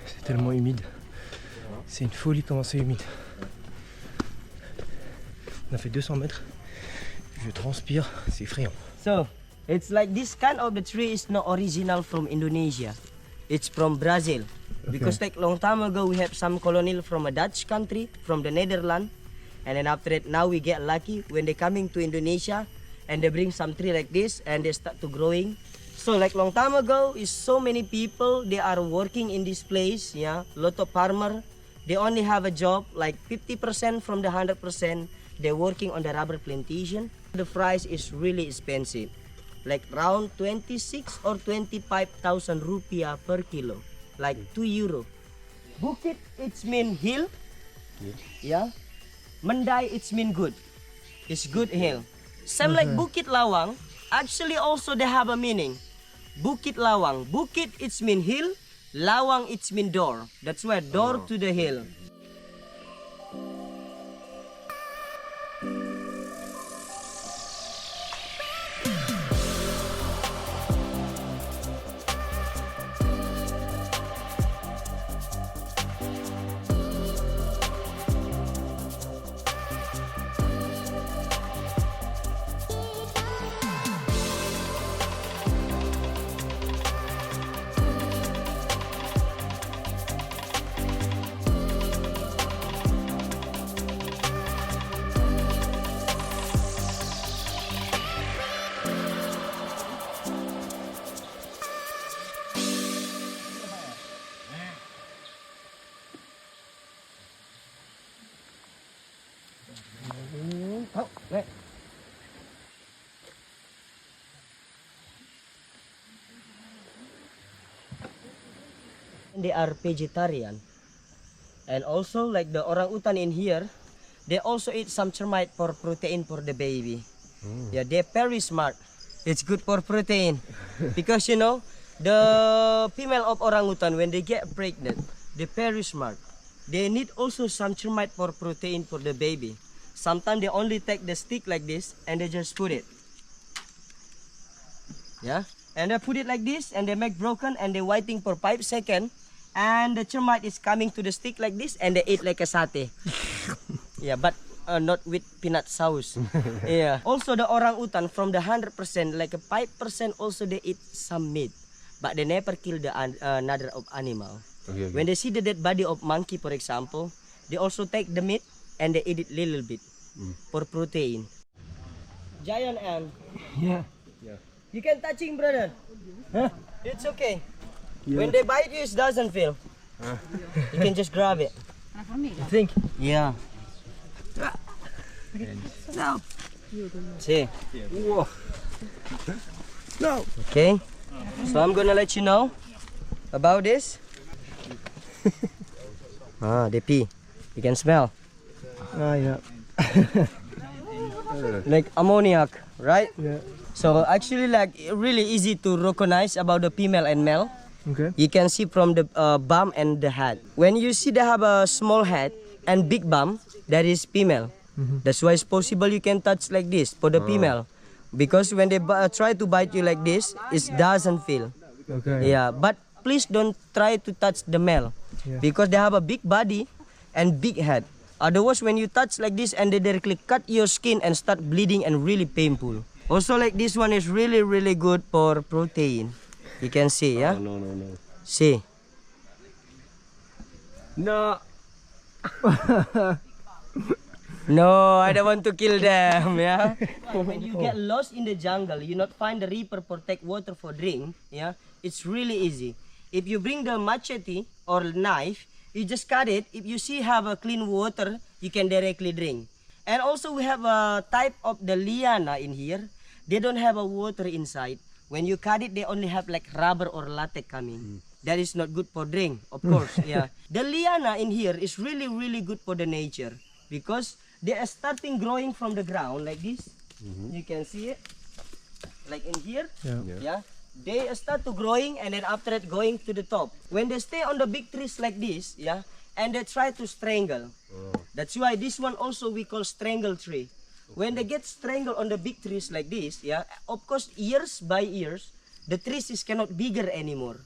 C'est tellement humide. C'est une folie comment c'est humide. On a fait 200 mètres. Je transpire, c'est effrayant. So, it's like this kind of the tree is not original from Indonesia. It's from Brazil. Because like long time ago we have some colonial from a Dutch country, from the Netherlands. And then after that now we get lucky when they coming to Indonesia and they bring some tree like this and they start to growing. So like long time ago is so many people they are working in this place, yeah. Lot of farmer, they only have a job like 50% from the 100%. They're working on the rubber plantation. The price is really expensive, like around 26 or 25,000 rupiah per kilo, like 2 euro. Bukit it's mean hill, yeah. Mandai it's mean good, it's good hill. Same like Bukit Lawang, actually also they have a meaning. Bukit Lawang, Bukit it's mean hill, Lawang it's mean door. That's why door to the hill. They are vegetarian, and also like the orangutan in here, they also eat some termite for protein for the baby. Yeah, they're very smart. It's good for protein because you know the female of orangutan when they get pregnant, they're very smart. They need also some termite for protein for the baby. Sometimes they only take the stick like this and they just put it. Yeah, and they put it like this and they make broken and they're waiting for 5 seconds. And the termite is coming to the stick like this and they eat like a satay. Yeah, but not with peanut sauce. Yeah. Also the orangutan from the 100%, like a 5% also they eat some meat. But they never kill the another of animal. Okay. When they see the dead body of monkey, for example, they also take the meat and they eat it little bit for protein. Giant ant. Yeah. You can touching, brother. Huh? It's okay. When they bite you, it doesn't feel. You can just grab it. You think? Yeah. No. See. Whoa. No. Okay. So I'm gonna let you know about this. They pee. You can smell. Yeah. Like ammoniac, right? Yeah. So actually like really easy to recognize about the female and male. Okay. You can see from the bum and the head. When you see they have a small head and big bum, that is female. That's why it's possible you can touch like this for the female. Because when they try to bite you like this, it doesn't feel. Okay. Yeah, but please don't try to touch the male. Because they have a big body and big head. Otherwise, when you touch like this and they directly cut your skin and start bleeding and really painful. Also like this one is really, really good for protein. You can see, yeah? No. See. No. No, I don't want to kill them, yeah? When you get lost in the jungle, you not find the river for take water for drink, yeah? It's really easy. If you bring the machete or knife, you just cut it. If you see have a clean water, you can directly drink. And also we have a type of the liana in here. They don't have a water inside. When you cut it, they only have like rubber or latex coming. That is not good for drink, of course. Yeah. The liana in here is really, really good for the nature because they are starting growing from the ground like this. You can see it, like in here. Yeah. They start to growing and then after that going to the top. When they stay on the big trees like this, yeah, and they try to strangle. That's why this one also we call strangle tree. When they get strangled on the big trees like this, yeah, of course years by years, the trees is cannot bigger anymore,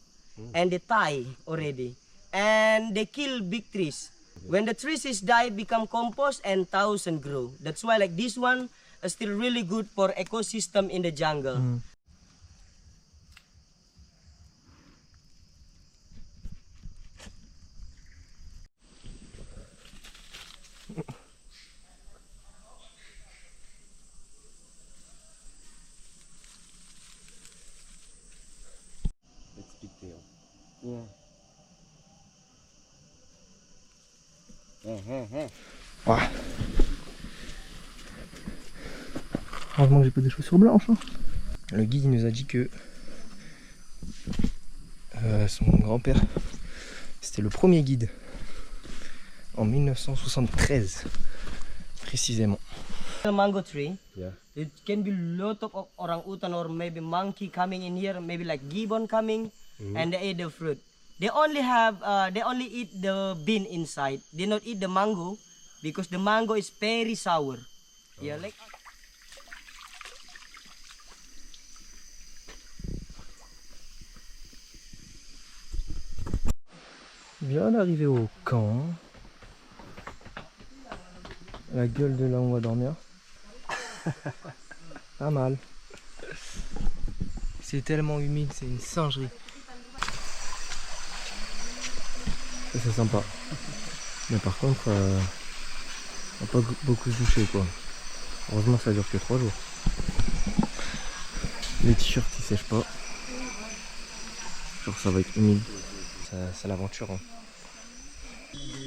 and they die already, and they kill big trees. When the trees is die, become compost and thousand grow. That's why like this one is still really good for ecosystem in the jungle. Let's pick tail. Yeah. Ouais. Heureusement que j'ai pas des chaussures blanches. Hein. Le guide il nous a dit que son grand-père, c'était le premier guide en 1973 précisément. A mango tree. Yeah. It can be lot of orang-utan or maybe monkey coming in here, maybe like gibbon coming, and they eat the fruit. They only eat the bean inside. They not eat the mango because the mango is very sour. Yeah, like. Bien d'arriver au camp. La gueule de là où on va dormir. Pas mal. C'est tellement humide, c'est une singerie. Ça, c'est sympa. Mais par contre, on va pas beaucoup se doucher quoi. Heureusement ça dure que 3 jours. Les t-shirts ils sèchent pas. Genre ça va être humide. C'est l'aventure. Hein.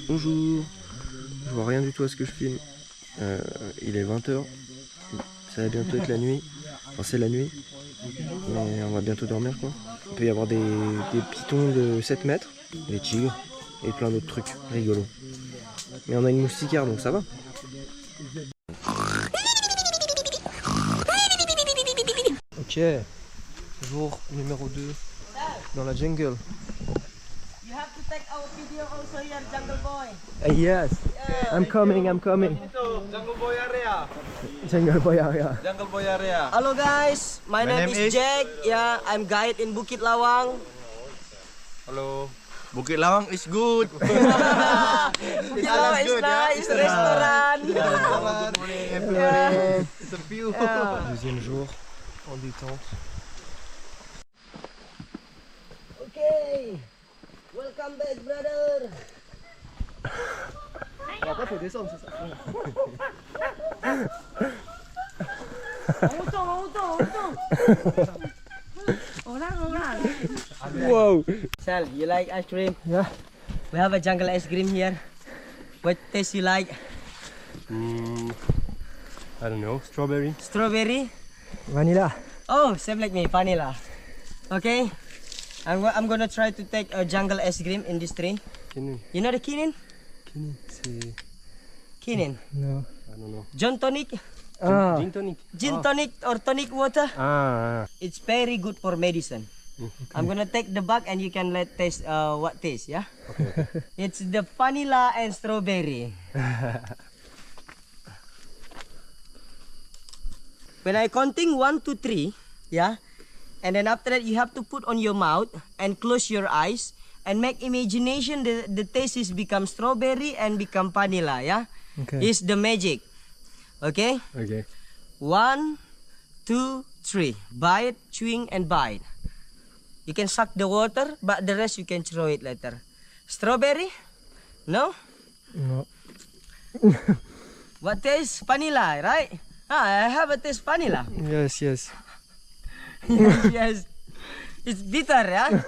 Bonjour. Je vois rien du tout à ce que je filme. Il est 20h. Ça va bientôt être la nuit. Enfin c'est la nuit. Mais on va bientôt dormir quoi. Il peut y avoir des pitons de 7 mètres. Des tigres. Et plein d'autres trucs rigolos. Mais on a une moustiquaire donc ça va. Ok. Jour numéro 2 dans la jungle. You have to take our video also here, Jungle Boy. Yes. I'm coming. Jungle Boy area. Jungle boy area. Jungle Boy area. Hello guys, my name is Jack. Yeah, I'm guide in Bukit Lawang. Hello. Bukit Lawang is good. Bukit Lawang is nice, restaurant. Good morning everybody. It's a view. Deuxième jour en détente. Okay, welcome back, brother. Après faut descendre, c'est ça. Wow. Sal, you like ice cream? Yeah. We have a jungle ice cream here. What taste you like? I don't know. Strawberry. Strawberry? Vanilla. Oh, same like me, vanilla. Okay, I'm gonna try to take a jungle ice cream in this tree. Kinin. You know the quinine? C'est. Quinine. No. I don't know. John tonic? Ah. Gin tonic. Gin tonic or tonic water? Ah. It's very good for medicine. I'm gonna take the bag and you can let taste what taste, yeah? Okay. It's the vanilla and strawberry. When I counting 1, 2, 3, yeah? And then after that you have to put on your mouth and close your eyes and make imagination the taste is become strawberry and become vanilla, yeah? Okay. It's the magic. Okay? Okay. 1, 2, 3. Bite, chewing, and bite. You can suck the water, but the rest you can throw it later. Strawberry? No? No. What taste? Vanilla, right? Ah, I have a taste vanilla. Yes, yes. Yes. It's bitter, yeah?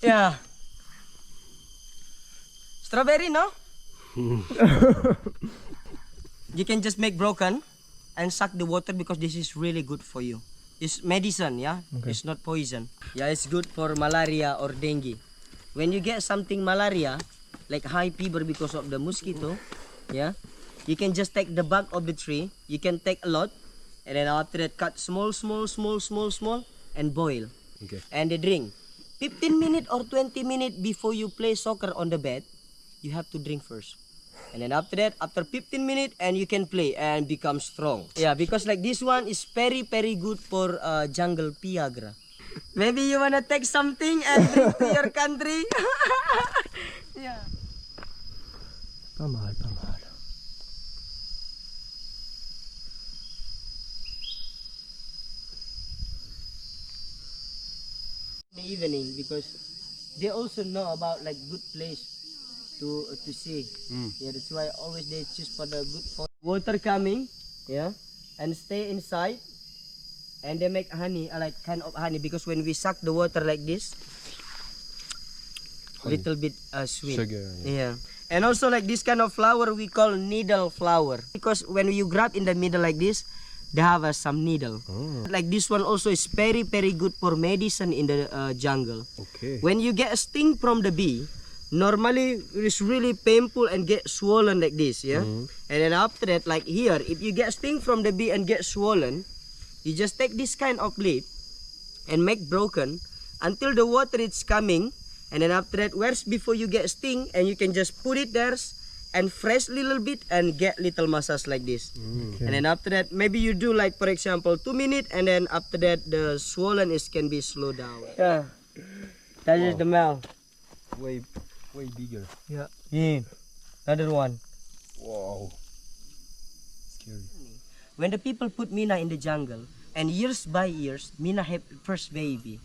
Yeah. Strawberry, no? You can just make broken and suck the water because this is really good for you. It's medicine, yeah? Okay. It's not poison. Yeah, it's good for malaria or dengue. When you get something malaria, like high fever because of the mosquito, yeah? You can just take the bark of the tree. You can take a lot. And then after that, cut small, and boil. Okay. And they drink. 15 minutes or 20 minutes before you play soccer on the bed, you have to drink first. And then after that, after 15 minutes, and you can play and become strong. Yeah, because like this one is very, very good for jungle Viagra. Maybe you wanna take something and bring to your country. Yeah. Pas mal, pas mal. In the evening, because they also know about like good place to see. Yeah, that's why always they choose for the good water coming. Yeah, and stay inside, and they make honey, like kind of honey, because when we suck the water like this, little bit sweet. Sugar, Yeah. And also like this kind of flower we call needle flower, because when you grab in the middle like this, they have some needle. Like this one also is very good for medicine in the jungle. Okay. When you get a sting from the bee, normally it's really painful and get swollen like this, yeah. And then after that, like here, if you get sting from the bee and get swollen, you just take this kind of leaf and make broken until the water is coming. And then after that, where's before you get sting, and you can just put it there and fresh little bit and get little massage like this. And then after that, maybe you do like, for example, 2 minutes, and then after that the swollen is can be slowed down. Yeah, that is the male. Way bigger. Yeah. Another one. Wow. Scary. When the people put Mina in the jungle, and years by years, Mina have first baby.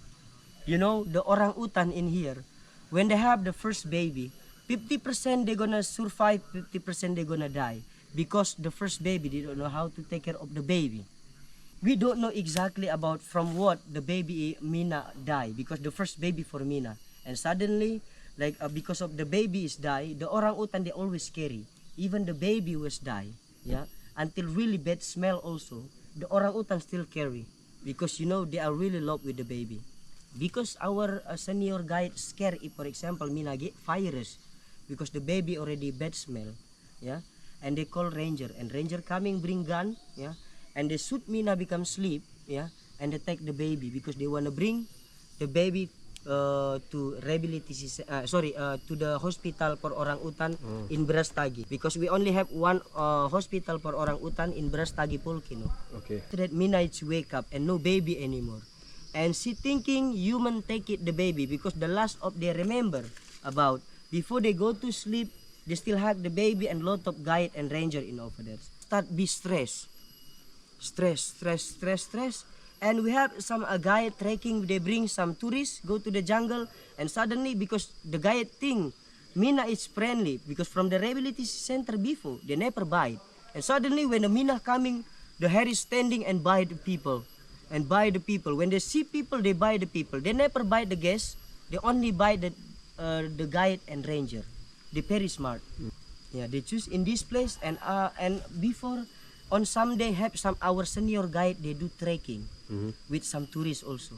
You know, the orang-utan in here, when they have the first baby, 50% they're gonna survive, 50% they're gonna die. Because the first baby, they don't know how to take care of the baby. We don't know exactly about from what the baby Mina died, because the first baby for Mina. And suddenly, like because of the baby is die, the orang-utan they always carry. Even the baby was die, yeah, until really bad smell also, the orang-utan still carry, because you know they are really love with the baby. Because our senior guide scare if, for example, Mina get virus, because the baby already bad smell, yeah, and they call ranger, and ranger coming bring gun, yeah, and they shoot Mina become sleep, yeah, and they take the baby, because they wanna bring the baby to rehabilitation, to the hospital for orang-utan in Brastagi, because we only have one hospital for orang-utan in Brastagi Volcano. Okay. So that Mina is wake up and no baby anymore, and she thinking human take it the baby, because the last of they remember about before they go to sleep, they still have the baby, and lot of guide and ranger in over there. Start be stress. And we have some guide trekking, they bring some tourists, go to the jungle, and suddenly, because the guide think Mina is friendly, because from the rehabilitation center before, they never bite. And suddenly when the Mina coming, the hair is standing and bite the people. And bite the people. When they see people, they bite the people. They never bite the guests, they only bite the guide and ranger. They very smart. Yeah, they choose in this place, and before, on some day have some our senior guide, they do trekking with some tourists also,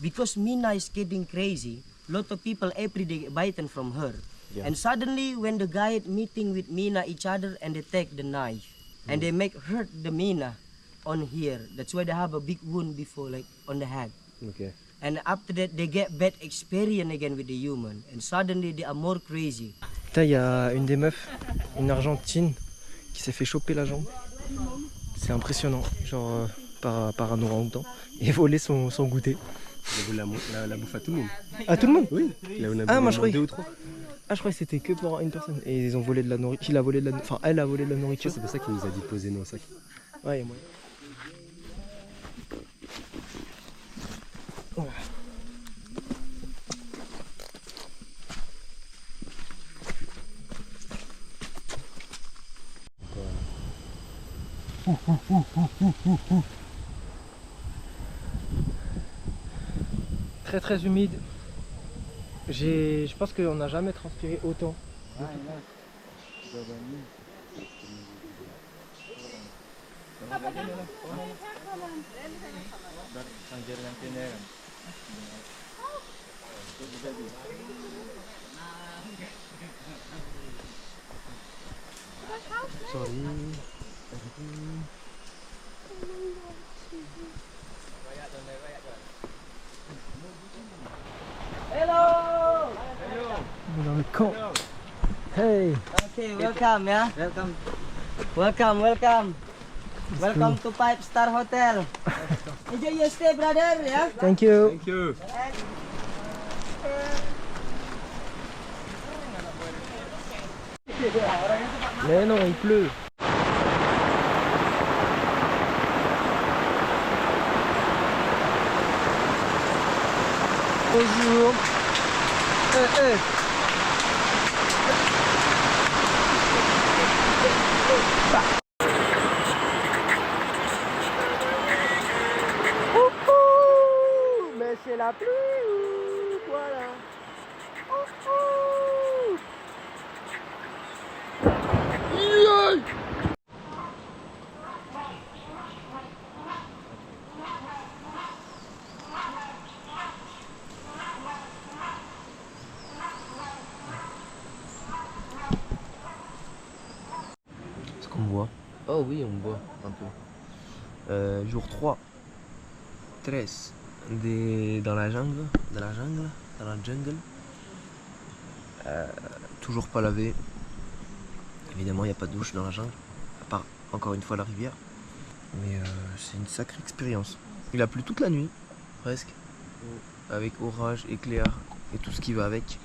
because Mina is getting crazy. Lot of people every day biting from her, and suddenly when the guide meeting with Mina each other, and they take the knife and they make hurt the Mina on here. That's why they have a big wound before, like on the head. Okay. And after that they get bad experience again with the human, and suddenly they are more crazy. Putain, il y a une des meufs, une argentine, qui s'est fait choper la jambe. C'est impressionnant, genre par un orang-outan, et voler son goûter. Il a volé la bouffe à tout le monde. À tout le monde? Oui. Il a volé moi je croyais. 2 ou 3. Ah, je croyais que c'était que pour une personne. Et ils ont volé de la nourriture. Enfin, elle a volé de la nourriture. C'est pour ça qu'il nous a dit de poser nos sacs. Ouais, moi. Voilà. Très humide. Je pense qu'on n'a jamais transpiré autant. Sorry. Hello! Dans le camp. Hey! Okay, welcome, yeah? Welcome. Welcome to 5-star hotel. Enjoy your stay, brother. Yeah. Thank you. Thank you. Mais non, il pleut. Bonjour. Mais c'est la pluie. Voilà. Est-ce qu'on me voit? Oh oui, on me voit un peu. Jour 3. 13. Dans la jungle. Toujours pas lavé. Évidemment, il n'y a pas de douche dans la jungle. À part, encore une fois, la rivière. Mais c'est une sacrée expérience. Il a plu toute la nuit, presque. Avec orage, éclair et tout ce qui va avec.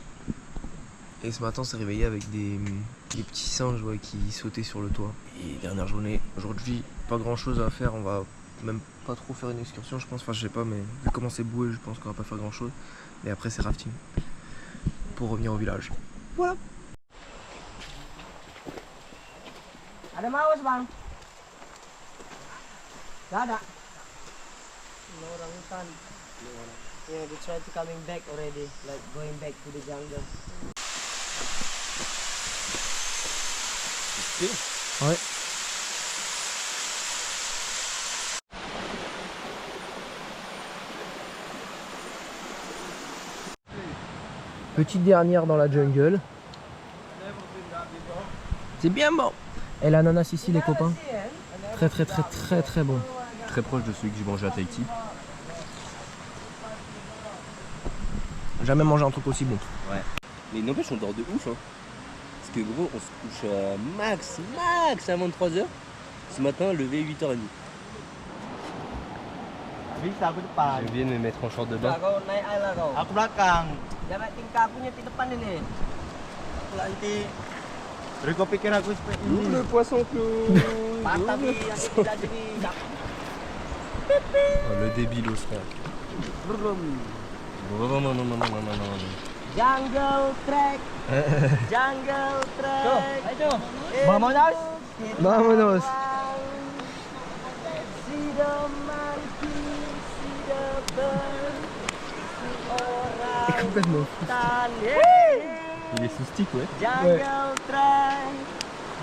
Et ce matin, on s'est réveillé avec des petits singes qui sautaient sur le toit. Et dernière journée, aujourd'hui, pas grand chose à faire. On va même pas trop faire une excursion, je pense. Enfin, je sais pas, mais vu comment c'est boueux, je pense qu'on va pas faire grand chose. Mais après, c'est rafting. Pour revenir au village. Voilà. Ada maus bang? Gak ada. No orang hutan. Yeah, they try to coming back already, like going back to the jungle. Ouais. Petite dernière dans la jungle. C'est bien bon. Et l'ananas ici les copains. Très bon. Très proche de celui que j'ai mangé à Tahiti. Jamais mangé un truc aussi bon. Ouais. Mais n'empêche, on dort de ouf. Hein. Parce que gros, on se couche max à 23h. Ce matin, levé 8h30. Bisa aku depan. Je viens de me mettre en short de bain. Kau naik air lah kau. Aku belakang. Jangan tingkah punya di depan ini. Nanti. Dari kau pikir aku seperti ini. Le poisson clou. Patah bi, yang tidak jadi. Le débilos frère. Jungle trek. Jungle trek. Ayo. Vámonos. Vámonos. See the monkey, see the bird, see orang Complètement. hutan. Il est sous stick, ouais. Jungle trek,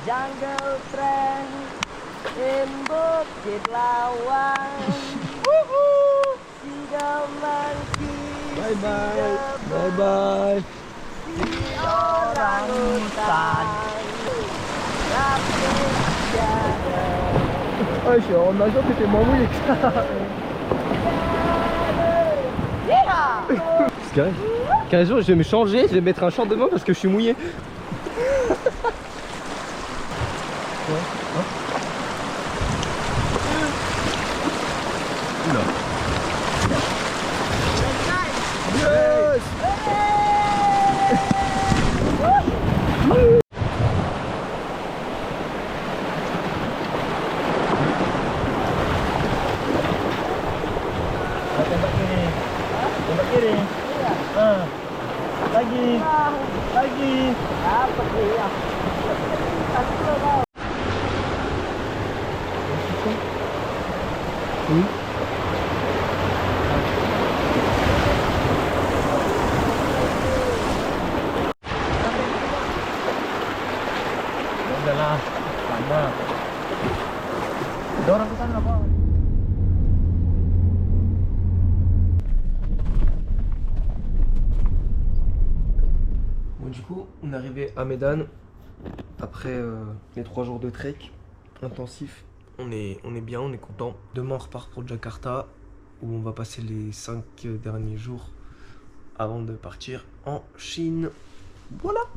jungle trek, in Bukit Lawang. See the monkey, Bye bye. see the Bye bird, bye. see orang hutan. Rapid together. Ah, je suis en nageur, t'étais moins mouillé que ça. Yeah! C'est qu'un jour je vais me changer, je vais mettre un short de bain parce que je suis mouillé. Yes! Tembak kiri. Tembak kiri. Lagi. Lagi. Apa dia? Oui. Udah lah. Sama. Dorong ke sana kok. Bon, du coup, on est arrivé à Médane après les 3 jours de trek intensif. On est bien, on est content. Demain, on repart pour Jakarta où on va passer les 5 derniers jours avant de partir en Chine. Voilà!